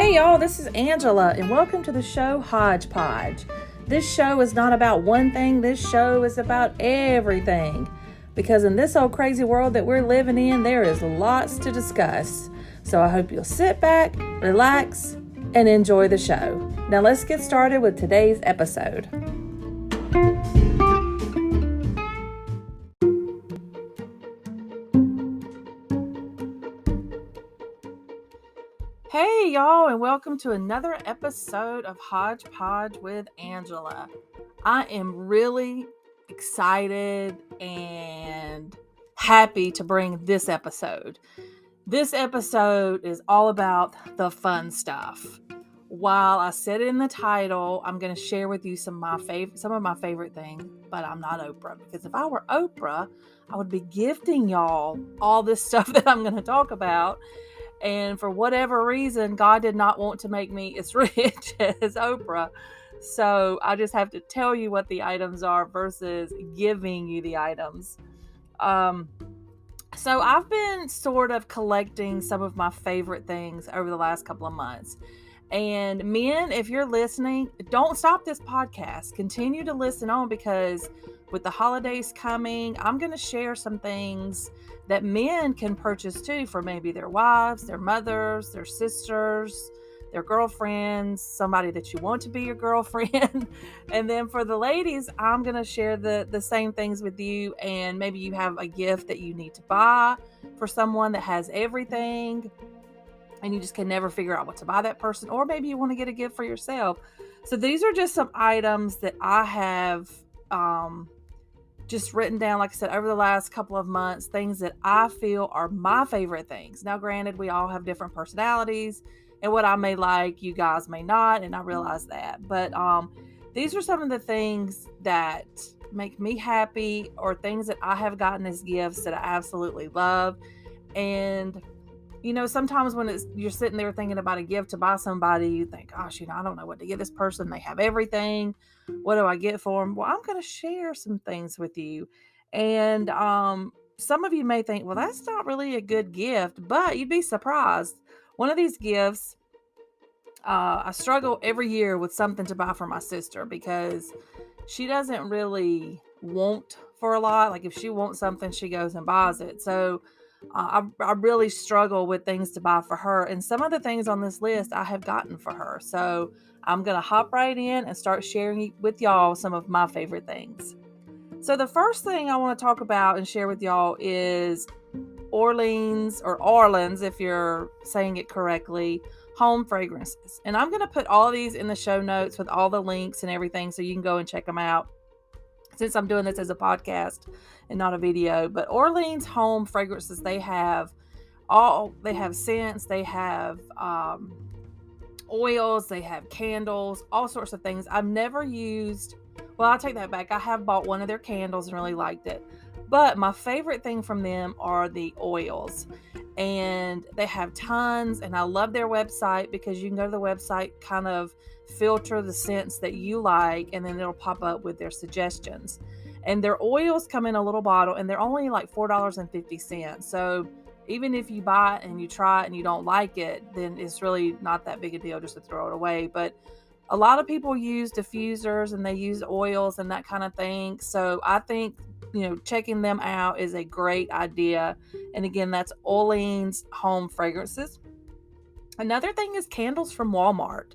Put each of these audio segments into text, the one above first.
Hey y'all, this is Angela, and welcome to the show Hodgepodge. This show is not about one thing, this show is about everything. Because in this old crazy world that we're living in, there is lots to discuss. So I hope you'll sit back, relax, and enjoy the show. Now let's get started with today's episode. Hey y'all, and welcome to another episode of Hodgepodge with Angela. I am really excited and happy to bring this episode. This episode is all about the fun stuff. While I said it in the title, I'm going to share with you some of my favorite things, but I'm not Oprah, because if I were Oprah, I would be gifting y'all all this stuff that I'm going to talk about. And for whatever reason, God did not want to make me as rich as Oprah. So I just have to tell you what the items are versus giving you the items. So I've been sort of collecting some of my favorite things over the last couple of months. And men, if you're listening, don't stop this podcast. Continue to listen on, because with the holidays coming, I'm going to share some things that men can purchase too for maybe their wives, their mothers, their sisters, their girlfriends, somebody that you want to be your girlfriend. And then for the ladies, I'm going to share the same things with you. And maybe you have a gift that you need to buy for someone that has everything and you just can never figure out what to buy that person. Or maybe you want to get a gift for yourself. So these are just some items that I have just written down, like I said, over the last couple of months, things that I feel are my favorite things. Now, granted, we all have different personalities, and what I may like, you guys may not, and I realize that. But these are some of the things that make me happy, or things that I have gotten as gifts that I absolutely love. And you know, sometimes when you're sitting there thinking about a gift to buy somebody, you think, gosh, I don't know what to give this person. They have everything. What do I get for them? Well, I'm going to share some things with you. And some of you may think, well, that's not really a good gift, but you'd be surprised. One of these gifts, I struggle every year with something to buy for my sister, because she doesn't really want for a lot. Like if she wants something, she goes and buys it. So I really struggle with things to buy for her. And some of the things on this list I have gotten for her. So I'm going to hop right in and start sharing with y'all some of my favorite things. So the first thing I want to talk about and share with y'all is Orleans, or Orleans, if you're saying it correctly, home fragrances. And I'm going to put all of these in the show notes with all the links and everything, so you can go and check them out, since I'm doing this as a podcast and not a video. But Orleans home fragrances, they have scents, they have oils, they have candles, all sorts of things. I've never used, well, I'll take that back. I have bought one of their candles and really liked it. But my favorite thing from them are the oils. And they have tons, and I love their website, because you can go to the website, kind of filter the scents that you like, and then it'll pop up with their suggestions. And their oils come in a little bottle, and they're only like $4.50. So even if you buy it and you try it and you don't like it, then it's really not that big a deal just to throw it away. But a lot of people use diffusers and they use oils and that kind of thing. So I think, checking them out is a great idea. And again, that's Orleans home fragrances. Another thing is candles from Walmart.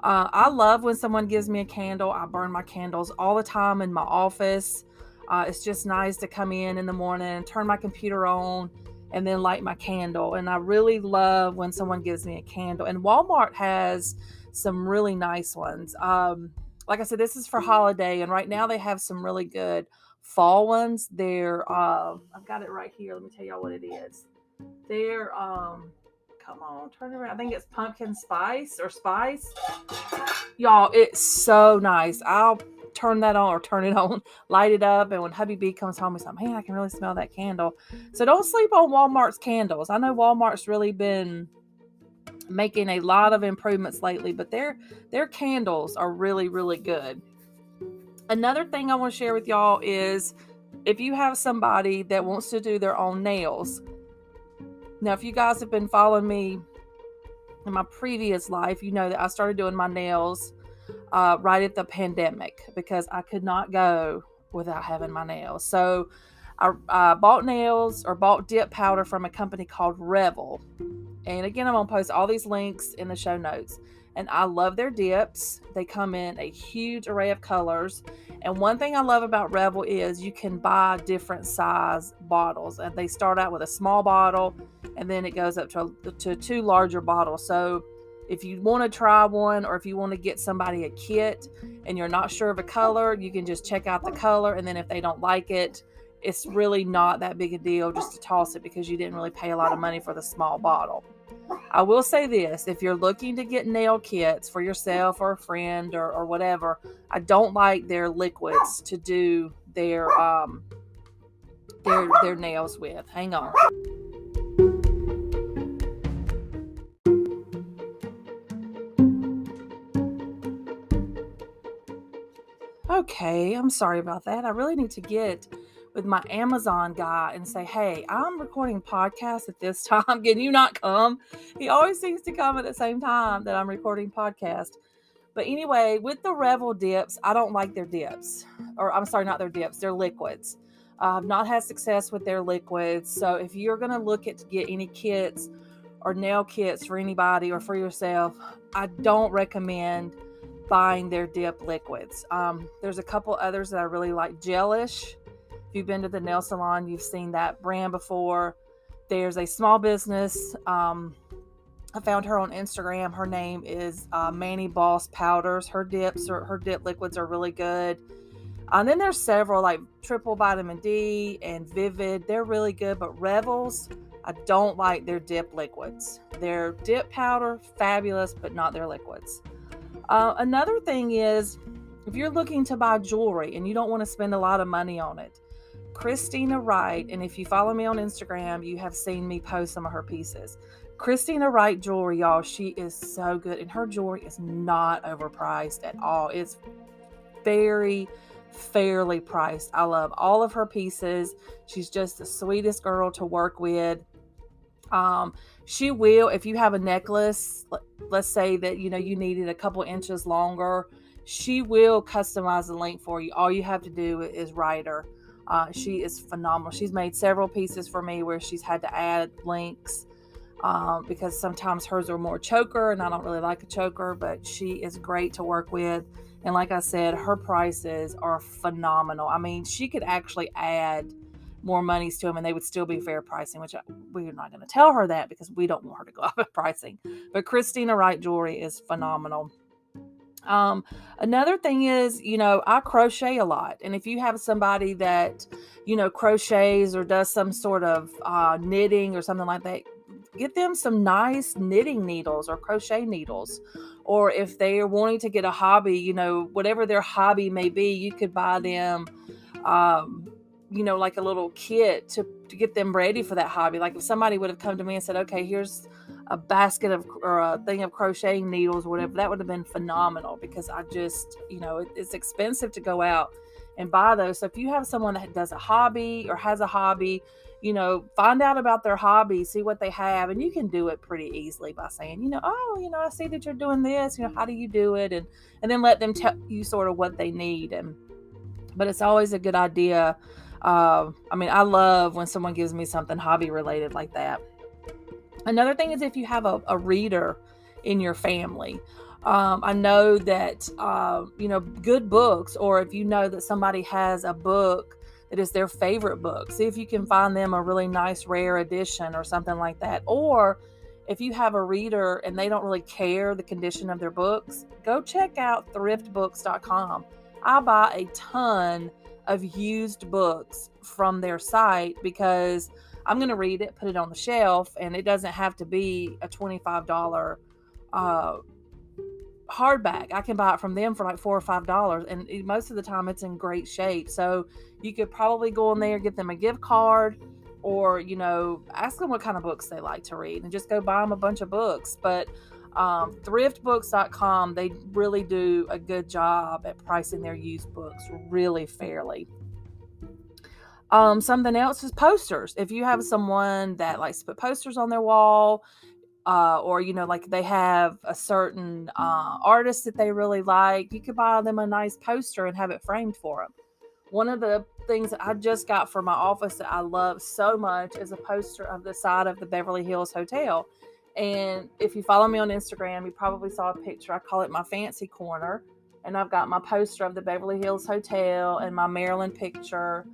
I love when someone gives me a candle. I burn my candles all the time in my office. It's just nice to come in the morning and turn my computer on and then light my candle. And I really love when someone gives me a candle. And Walmart has some really nice ones. Like I said, this is for holiday, and right now they have some really good fall ones. They're I've got it right here. Let me tell y'all what it is. They're come on, turn it around. I think it's pumpkin spice or spice. Y'all, it's so nice. I'll turn that on, or turn it on, light it up, and when hubby B comes home, he's like, man, I can really smell that candle. So don't sleep on Walmart's candles. I know Walmart's really been making a lot of improvements lately, but their candles are really, really good. Another thing I want to share with y'all is, if you have somebody that wants to do their own nails. Now, if you guys have been following me in my previous life, you know that I started doing my nails right at the pandemic because I could not go without having my nails. So I bought dip powder from a company called Revel. And again, I'm going to post all these links in the show notes. And I love their dips. They come in a huge array of colors. And one thing I love about Revel is you can buy different size bottles. And they start out with a small bottle, and then it goes up to 2 larger bottles. So if you want to try one, or if you want to get somebody a kit and you're not sure of a color, you can just check out the color. And then if they don't like it, it's really not that big a deal just to toss it, because you didn't really pay a lot of money for the small bottle. I will say this, if you're looking to get nail kits for yourself or a friend or whatever, I don't like their liquids to do their nails with. Hang on. Okay, I'm sorry about that. I really need to get with my Amazon guy and say, hey, I'm recording podcasts at this time. Can you not come? He always seems to come at the same time that I'm recording podcast. But anyway, with the Revel dips, I don't like their dips. Or I'm sorry, not their dips, their liquids. I've not had success with their liquids. So if you're going to look at to get any kits or nail kits for anybody or for yourself, I don't recommend buying their dip liquids. There's a couple others that I really like. Gelish. If you've been to the nail salon, you've seen that brand before. There's a small business. I found her on Instagram. Her name is Manny Boss Powders. Her dip liquids are really good. And then there's several like Triple Vitamin D and Vivid. They're really good. But Revels, I don't like their dip liquids. Their dip powder, fabulous, but not their liquids. Another thing is, if you're looking to buy jewelry and you don't want to spend a lot of money on it, Christina Wright, and if you follow me on Instagram, you have seen me post some of her pieces. Christina Wright jewelry, y'all, she is so good, and her jewelry is not overpriced at all. It's very fairly priced. I love all of her pieces. She's just the sweetest girl to work with. She will, if you have a necklace, let's say that, you need it a couple inches longer, she will customize the length for you. All you have to do is write her. She is phenomenal. She's made several pieces for me where she's had to add links because sometimes hers are more choker, and I don't really like a choker, but she is great to work with. And like I said, her prices are phenomenal. I mean, she could actually add more monies to them and they would still be fair pricing, which we're not going to tell her that because we don't want her to go up in pricing. But Christina Wright jewelry is phenomenal. Another thing is, I crochet a lot. And if you have somebody that, crochets or does some sort of knitting or something like that, get them some nice knitting needles or crochet needles. Or if they are wanting to get a hobby, whatever their hobby may be, you could buy them, like a little kit to get them ready for that hobby. Like if somebody would have come to me and said, okay, here's a basket or a thing of crocheting needles or whatever, that would have been phenomenal, because I just, it's expensive to go out and buy those. So if you have someone that does a hobby or has a hobby, find out about their hobby, see what they have, and you can do it pretty easily by saying, I see that you're doing this, how do you do it? And then let them tell you sort of what they need. But it's always a good idea. I love when someone gives me something hobby related like that. Another thing is if you have a reader in your family. I know that, good books, or if you know that somebody has a book that is their favorite book, see if you can find them a really nice rare edition or something like that. Or if you have a reader and they don't really care the condition of their books, go check out thriftbooks.com. I buy a ton of used books from their site because I'm going to read it, put it on the shelf, and it doesn't have to be a $25 hardback. I can buy it from them for like $4 or $5, and most of the time it's in great shape. So you could probably go in there, get them a gift card, or ask them what kind of books they like to read and just go buy them a bunch of books. But thriftbooks.com, they really do a good job at pricing their used books really fairly. Something else is posters. If you have someone that likes to put posters on their wall, or, like they have a certain artist that they really like, you could buy them a nice poster and have it framed for them. One of the things that I just got for my office that I love so much is a poster of the side of the Beverly Hills Hotel. And if you follow me on Instagram, you probably saw a picture. I call it my fancy corner. And I've got my poster of the Beverly Hills Hotel and my Maryland picture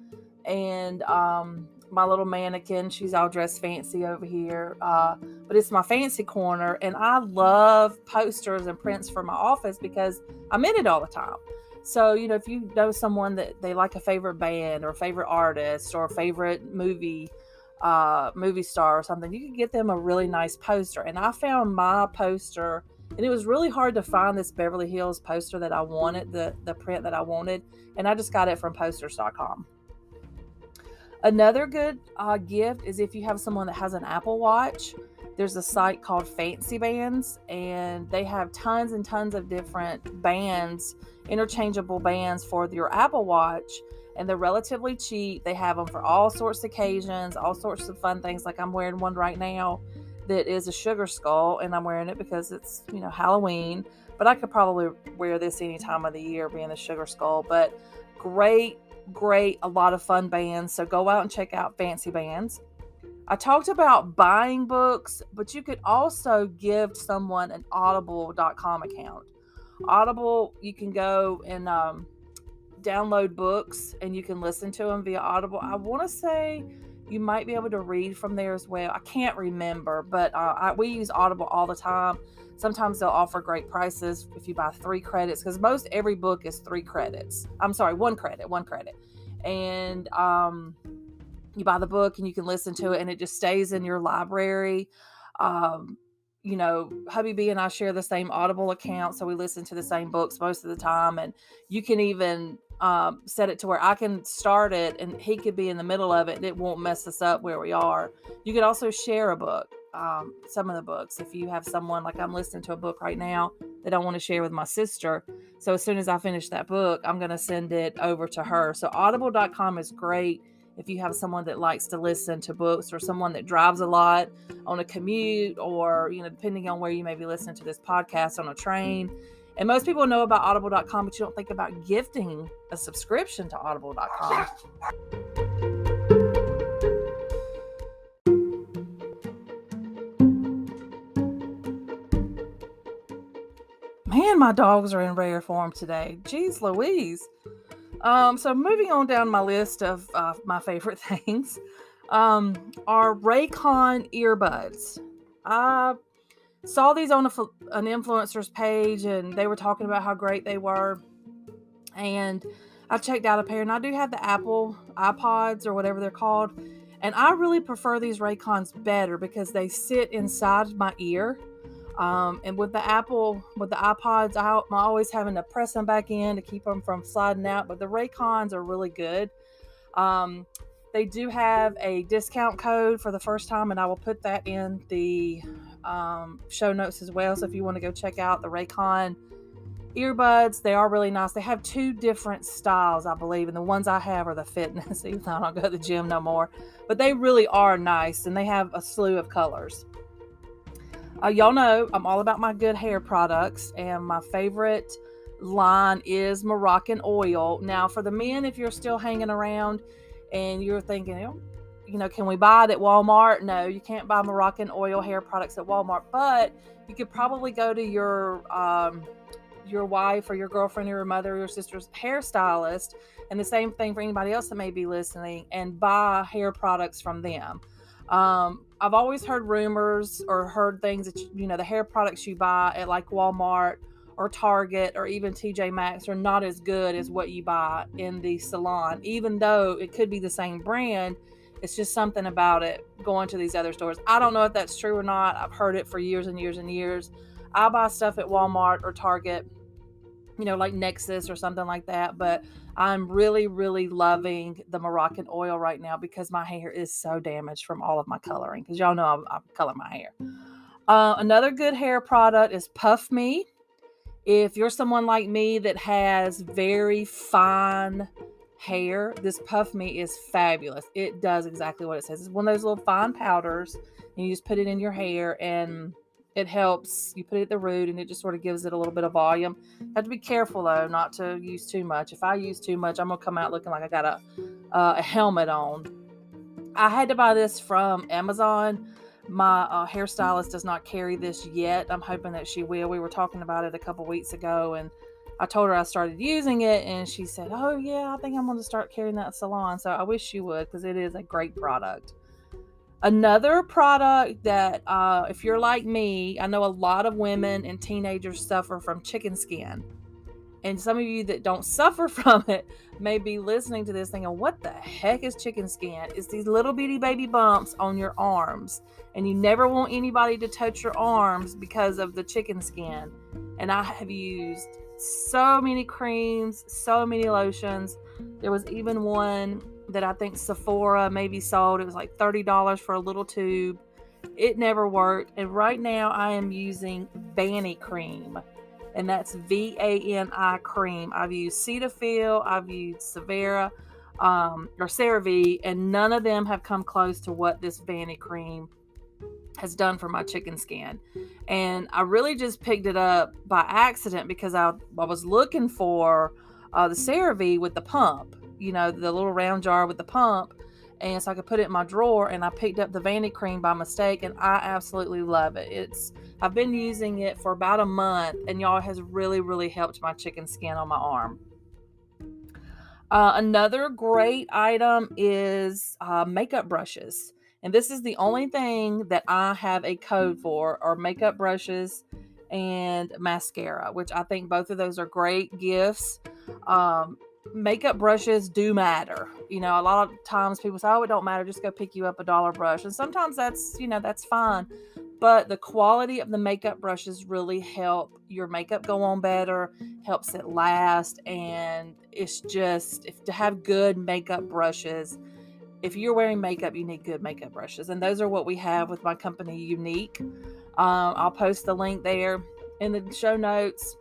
and my little mannequin. She's all dressed fancy over here. But it's my fancy corner. And I love posters and prints for my office because I'm in it all the time. So, if you know someone that they like a favorite band or a favorite artist or a favorite movie star or something, you can get them a really nice poster. And I found my poster, and it was really hard to find this Beverly Hills poster that I wanted, the print that I wanted. And I just got it from posters.com. Another good gift is if you have someone that has an Apple Watch. There's a site called Fancy Bands, and they have tons and tons of different bands, interchangeable bands for your Apple Watch, and they're relatively cheap. They have them for all sorts of occasions, all sorts of fun things. Like I'm wearing one right now that is a sugar skull, and I'm wearing it because it's, Halloween, but I could probably wear this any time of the year being the sugar skull. But great, a lot of fun bands. So go out and check out Fancy Bands. I talked about buying books, but you could also give someone an audible.com account. Audible, you can go and download books and you can listen to them via Audible. I want to say you might be able to read from there as well. I can't remember, but we use Audible all the time. Sometimes they'll offer great prices if you buy 3 credits, because most every book is 3 credits. I'm sorry, 1 credit. And you buy the book and you can listen to it, and it just stays in your library. Hubby B and I share the same Audible account, so we listen to the same books most of the time. And you can even set it to where I can start it and he could be in the middle of it, and it won't mess us up where we are. You could also share a book, some of the books. If you have someone, like I'm listening to a book right now that I want to share with my sister, so as soon as I finish that book, I'm going to send it over to her. So audible.com is great if you have someone that likes to listen to books, or someone that drives a lot on a commute, or, depending on where you may be listening to this podcast, on a train. And most people know about audible.com, but you don't think about gifting a subscription to audible.com. Man, my dogs are in rare form today. Jeez Louise. So moving on down my list of my favorite things are Raycon earbuds. I saw these on an influencer's page, and they were talking about how great they were. And I checked out a pair, and I do have the Apple iPods or whatever they're called. And I really prefer these Raycons better because they sit inside my ear. And with the iPods, I'm always having to press them back in to keep them from sliding out. But the Raycons are really good. They do have a discount code for the first time, and I will put that in the show notes as well. So if you want to go check out the Raycon earbuds, they are really nice. They have 2 different styles, I believe, and the ones I have are the fitness, even though I don't go to the gym no more. But they really are nice, and they have a slew of colors. Y'all know I'm all about my good hair products, and my favorite line is Moroccan Oil. Now, for the men, if you're still hanging around and you're thinking, can we buy it at Walmart? No, you can't buy Moroccan Oil hair products at Walmart, but you could probably go to your wife or your girlfriend or your mother or your sister's hairstylist, and the same thing for anybody else that may be listening, and buy hair products from them. I've always heard rumors or heard things that, the hair products you buy at like Walmart or Target or even TJ Maxx are not as good as what you buy in the salon, even though it could be the same brand. It's just something about it going to these other stores. I don't know if that's true or not. I've heard it for years and years and years. I buy stuff at Walmart or Target, like Nexus or something like that. But I'm really, really loving the Moroccan Oil right now because my hair is so damaged from all of my coloring. Because y'all know I color my hair. Another good hair product is Puff Me. If you're someone like me that has very fine hair, this Puff Me is fabulous. It does exactly what it says. It's one of those little fine powders, and you just put it in your hair, and It helps. You put it at the root and it just sort of gives it a little bit of volume. Have to be careful though, not to use too much. If I use too much, I'm gonna come out looking like I got a helmet on. I had to buy this from Amazon. My hairstylist does not carry this yet. I'm hoping that she will. We were talking about it a couple weeks ago, and I told her I started using it, and she said, "Oh yeah, I think I'm going to start carrying that salon." So I wish she would, because it is a great product. Another product that, if you're like me, I know a lot of women and teenagers suffer from chicken skin. And some of you that don't suffer from it may be listening to this thinking, what the heck is chicken skin? It's these little bitty baby bumps on your arms. And you never want anybody to touch your arms because of the chicken skin. And I have used so many creams, so many lotions. There was even one that I think Sephora maybe sold. It was like $30 for a little tube. It never worked. And right now I am using Vani cream. And that's Vani cream. I've used Cetaphil, I've used Severa, or CeraVe, and none of them have come close to what this Vani cream has done for my chicken skin. And I really just picked it up by accident because I was looking for the CeraVe with the pump, the little round jar with the pump. And so I could put it in my drawer, and I picked up the Vani cream by mistake, and I absolutely love it. I've been using it for about a month, and y'all, it has really, really helped my chicken skin on my arm. Another great item is makeup brushes. And this is the only thing that I have a code for, are makeup brushes and mascara, which I think both of those are great gifts. Makeup brushes do matter. A lot of times people say, oh, it don't matter, just go pick you up a $1 brush. And sometimes that's fine. But the quality of the makeup brushes really help your makeup go on better, helps it last. And it's just, to have good makeup brushes, if you're wearing makeup, you need good makeup brushes. And those are what we have with my company, Unique. I'll post the link there in the show notes.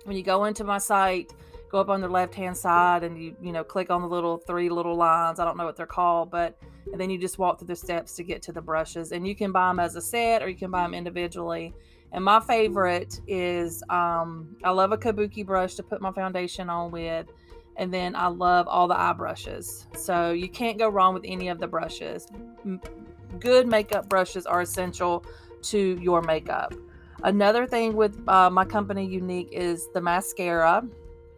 When you go into my site, go up on the left-hand side and you click on the three little lines. I don't know what they're called, and then you just walk through the steps to get to the brushes. And you can buy them as a set or you can buy them individually. And my favorite is, I love a kabuki brush to put my foundation on with. And then I love all the eye brushes. So you can't go wrong with any of the brushes. Good makeup brushes are essential to your makeup. Another thing with my company Unique is the mascara.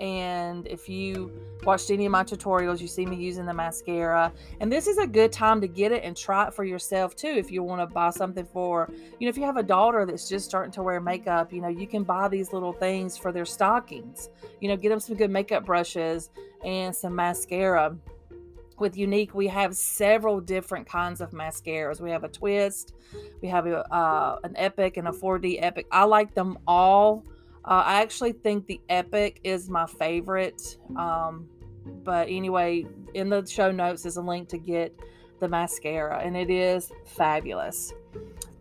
And if you watched any of my tutorials, you see me using the mascara. And this is a good time to get it and try it for yourself too. If you want to buy something for, if you have a daughter that's just starting to wear makeup, you can buy these little things for their stockings. Get them some good makeup brushes and some mascara. With Unique, we have several different kinds of mascaras. We have a twist, we have an Epic and a 4D Epic. I like them all. I actually think the Epic is my favorite. But anyway, in the show notes is a link to get the mascara, and it is fabulous.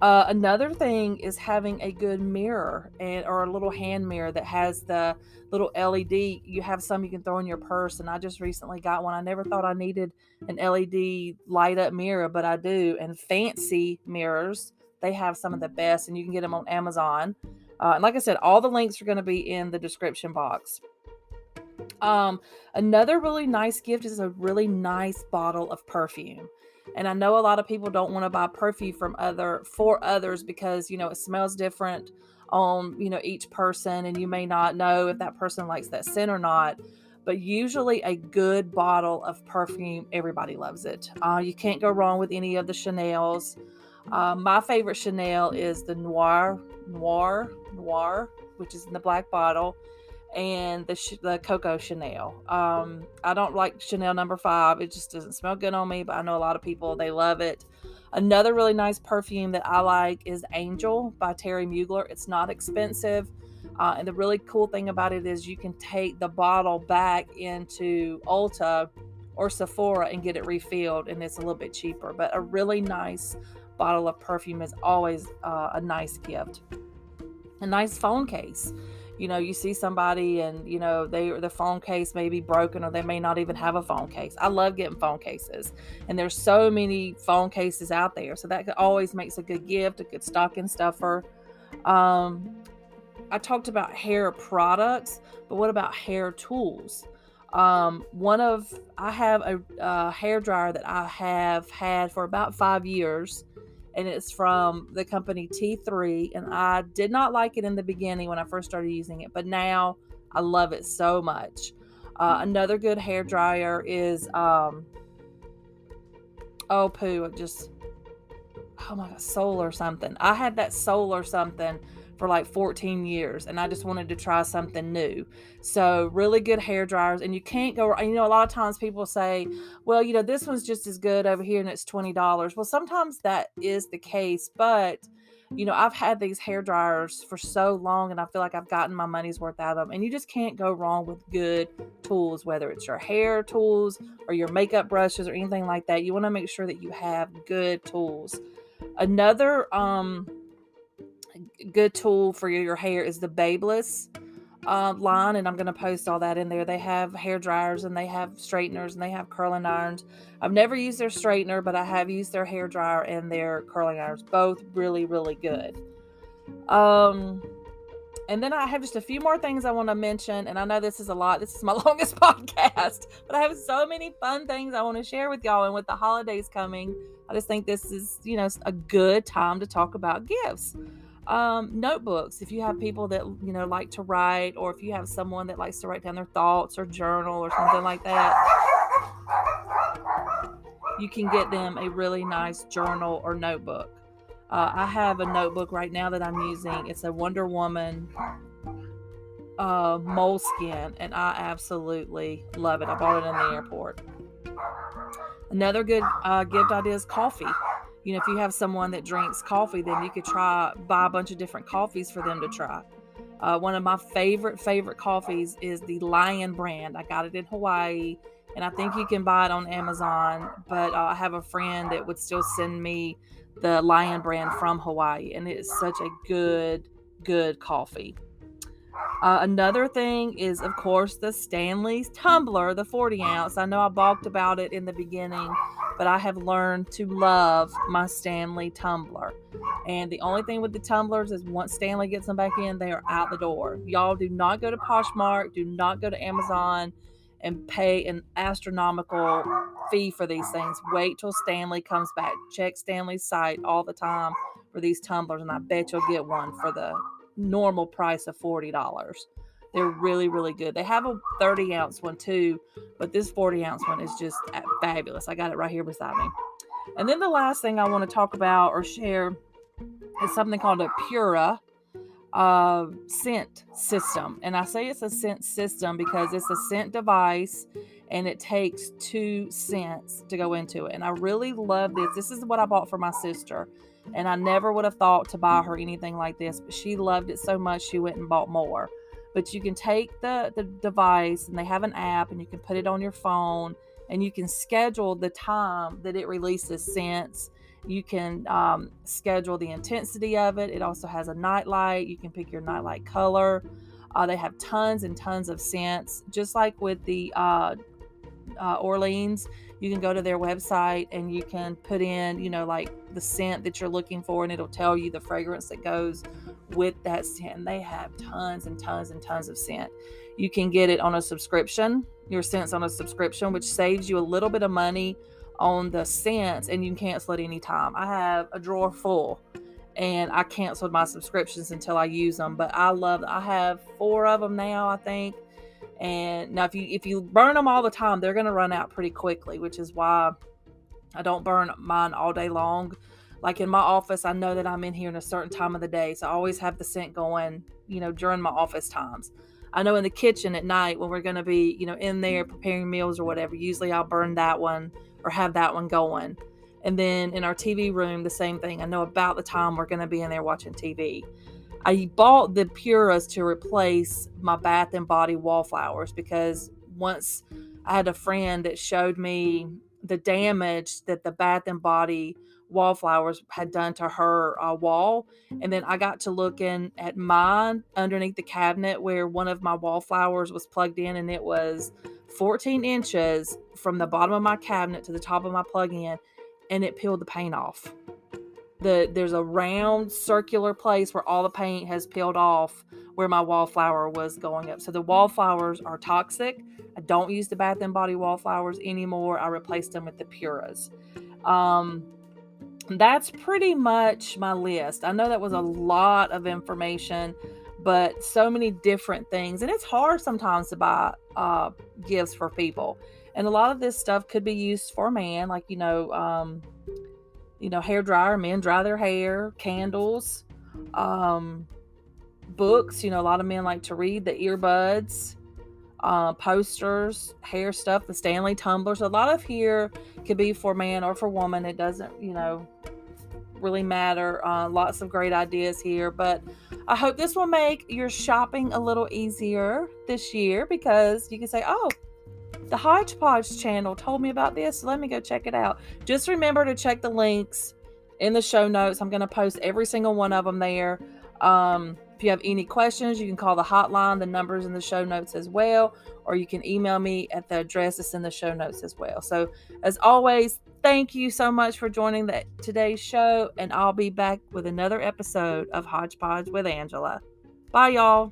Another thing is having a good mirror or a little hand mirror that has the little LED. You have some you can throw in your purse, and I just recently got one. I never thought I needed an LED light up mirror, but I do. And Fancy mirrors, they have some of the best, and you can get them on Amazon. And like I said, all the links are going to be in the description box. Another really nice gift is a really nice bottle of perfume. And I know a lot of people don't want to buy perfume for others because, it smells different on, each person. And you may not know if that person likes that scent or not. But usually a good bottle of perfume, everybody loves it. You can't go wrong with any of the Chanels. My favorite Chanel is the Noir, which is in the black bottle, and the Coco Chanel. I don't like Chanel number 5. It just doesn't smell good on me, but I know a lot of people, they love it. Another really nice perfume that I like is Angel by Terry Mugler. It's not expensive. And the really cool thing about it is you can take the bottle back into Ulta or Sephora and get it refilled, and it's a little bit cheaper. But a really nice bottle of perfume is always a nice gift. A nice phone case. You see somebody and, the phone case may be broken, or they may not even have a phone case. I love getting phone cases, and there's so many phone cases out there. So that always makes a good gift, a good stocking stuffer. I talked about hair products, but what about hair tools? I have a hair dryer that I have had for about 5 years, and it's from the company T3. And I did not like it in the beginning when I first started using it, but now I love it so much. Another good hair dryer is oh my god, Solar something. I had that Solar something for like 14 years, and I just wanted to try something new. So really good hair dryers, and you can't go, a lot of times people say, well, this one's just as good over here and it's $20. Well, sometimes that is the case, but I've had these hair dryers for so long, and I feel like I've gotten my money's worth out of them. And you just can't go wrong with good tools, whether it's your hair tools or your makeup brushes or anything like that. You want to make sure that you have good tools. Another good tool for your hair is the Babeless line, and I'm going to post all that in there. They have hair dryers, and they have straighteners, and they have curling irons. I've never used their straightener, but I have used their hair dryer and their curling irons. Both really, really good. And then I have just a few more things I want to mention, and I know this is a lot. This is my longest podcast, but I have so many fun things I want to share with y'all. And with the holidays coming, I just think this is, a good time to talk about gifts. Notebooks. If you have people that, like to write, or if you have someone that likes to write down their thoughts or journal or something like that, you can get them a really nice journal or notebook. I have a notebook right now that I'm using. It's a Wonder Woman moleskin, and I absolutely love it. I bought it in the airport. Another good gift idea is coffee. If you have someone that drinks coffee, then you could buy a bunch of different coffees for them to try. One of my favorite coffees is the Lion brand. I got it in Hawaii, and I think you can buy it on Amazon, but I have a friend that would still send me the Lion brand from Hawaii, and it is such a good coffee. Another thing is, of course, the Stanley Tumbler, the 40 ounce. I know I balked about it in the beginning, but I have learned to love my Stanley Tumbler. And the only thing with the tumblers is once Stanley gets them back in, they are out the door. Y'all do not go to Poshmark, do not go to Amazon and pay an astronomical fee for these things. Wait till Stanley comes back. Check Stanley's site all the time for these tumblers, and I bet you'll get one for the normal price of $40. They're really, really good. They have a 30 ounce one too, but this 40 ounce one is just fabulous. I got it right here beside me. And then the last thing I want to talk about or share is something called a Pura scent system. And I say it's a scent system because it's a scent device, and it takes 2 scents to go into it. And I really love this. This is what I bought for my sister, and I never would have thought to buy her anything like this, but she loved it so much she went and bought more. But you can take the device, and they have an app, and you can put it on your phone, and you can schedule the time that it releases scents. You can schedule the intensity of it. It also has a nightlight. You can pick your nightlight color. They have tons and tons of scents. Just like with the Orleans, you can go to their website and you can put in, like the scent that you're looking for, and it'll tell you the fragrance that goes with that scent. And they have tons and tons and tons of scent. You can get it on a subscription, your scents on a subscription, which saves you a little bit of money on the scents, and you can cancel at any time. I have a drawer full, and I canceled my subscriptions until I use them, but I have 4 of them now, I think. And now if you burn them all the time, they're going to run out pretty quickly, which is why I don't burn mine all day long. Like in my office, I know that I'm in here in a certain time of the day, so I always have the scent going, during my office times. I know in the kitchen at night when we're going to be, in there preparing meals or whatever, usually I'll burn that one or have that one going. And then in our TV room, the same thing. I know about the time we're going to be in there watching TV. I bought the Puras to replace my Bath and Body wallflowers, because once I had a friend that showed me the damage that the Bath and Body wallflowers had done to her wall. And then I got to looking at mine underneath the cabinet where one of my wallflowers was plugged in, and it was 14 inches from the bottom of my cabinet to the top of my plug-in, and it peeled the paint off. there's a round circular place where all the paint has peeled off where my wallflower was going up. So the wallflowers are toxic. I don't use the Bath and Body wallflowers anymore. I replaced them with the Puras. That's pretty much my list. I know that was a lot of information, but so many different things. And it's hard sometimes to buy gifts for people. And a lot of this stuff could be used for a man, like, hair dryer. Men dry their hair, candles, books. A lot of men like to read. The earbuds, posters, hair stuff, the Stanley Tumblers. A lot of here could be for man or for woman. It doesn't, really matter. Lots of great ideas here, but I hope this will make your shopping a little easier this year, because you can say, oh, the Hodgepodge channel told me about this, so let me go check it out. Just remember to check the links in the show notes. I'm going to post every single one of them there. If you have any questions, you can call the hotline. The number's in the show notes as well, or you can email me at the address that's in the show notes as well. So as always, thank you so much for joining today's show, and I'll be back with another episode of Hodgepodge with Angela. Bye, y'all.